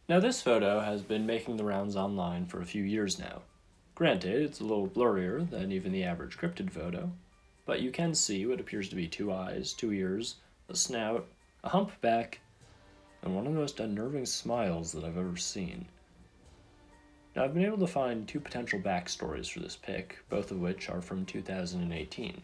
Now this photo has been making the rounds online for a few years now. Granted, it's a little blurrier than even the average cryptid photo, but you can see what appears to be 2 eyes, 2 ears, a snout, a humpback, and one of the most unnerving smiles that I've ever seen. Now I've been able to find 2 potential backstories for this pic, both of which are from 2018.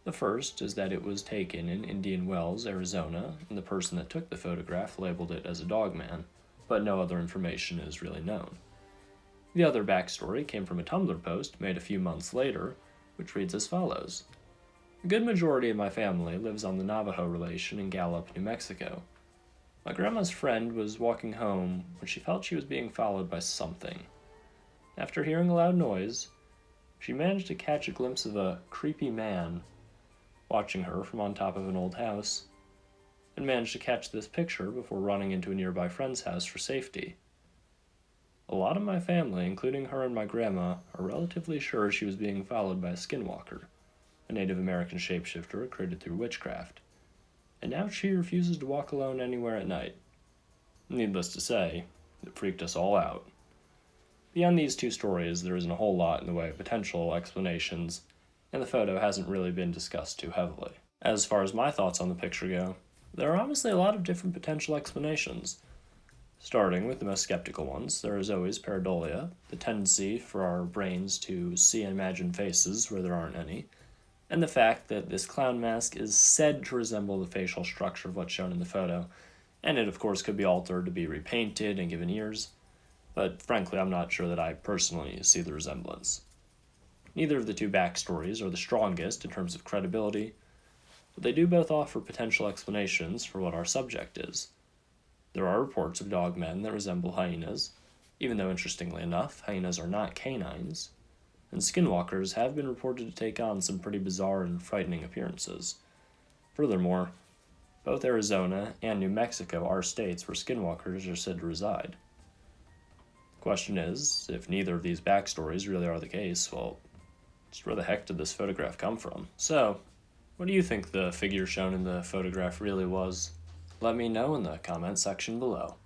The first is that it was taken in Indian Wells, Arizona, and the person that took the photograph labeled it as a Dogman, but no other information is really known. The other backstory came from a Tumblr post made a few months later, which reads as follows. A good majority of my family lives on the Navajo Relation in Gallup, New Mexico. My grandma's friend was walking home when she felt she was being followed by something. After hearing a loud noise, she managed to catch a glimpse of a creepy man watching her from on top of an old house, and managed to catch this picture before running into a nearby friend's house for safety. A lot of my family, including her and my grandma, are relatively sure she was being followed by a Skinwalker, a Native American shapeshifter created through witchcraft, and now she refuses to walk alone anywhere at night. Needless to say, it freaked us all out. Beyond these 2 stories, there isn't a whole lot in the way of potential explanations, and the photo hasn't really been discussed too heavily. As far as my thoughts on the picture go, there are honestly a lot of different potential explanations. Starting with the most skeptical ones, there is always pareidolia, the tendency for our brains to see and imagine faces where there aren't any, and the fact that this clown mask is said to resemble the facial structure of what's shown in the photo, and it of course could be altered to be repainted and given ears, but frankly I'm not sure that I personally see the resemblance. Neither of the 2 backstories are the strongest in terms of credibility, but they do both offer potential explanations for what our subject is. There are reports of dogmen that resemble hyenas, even though interestingly enough, hyenas are not canines, and skinwalkers have been reported to take on some pretty bizarre and frightening appearances. Furthermore, both Arizona and New Mexico are states where skinwalkers are said to reside. The question is, if neither of these backstories really are the case, well, just where the heck did this photograph come from? So, what do you think the figure shown in the photograph really was? Let me know in the comment section below.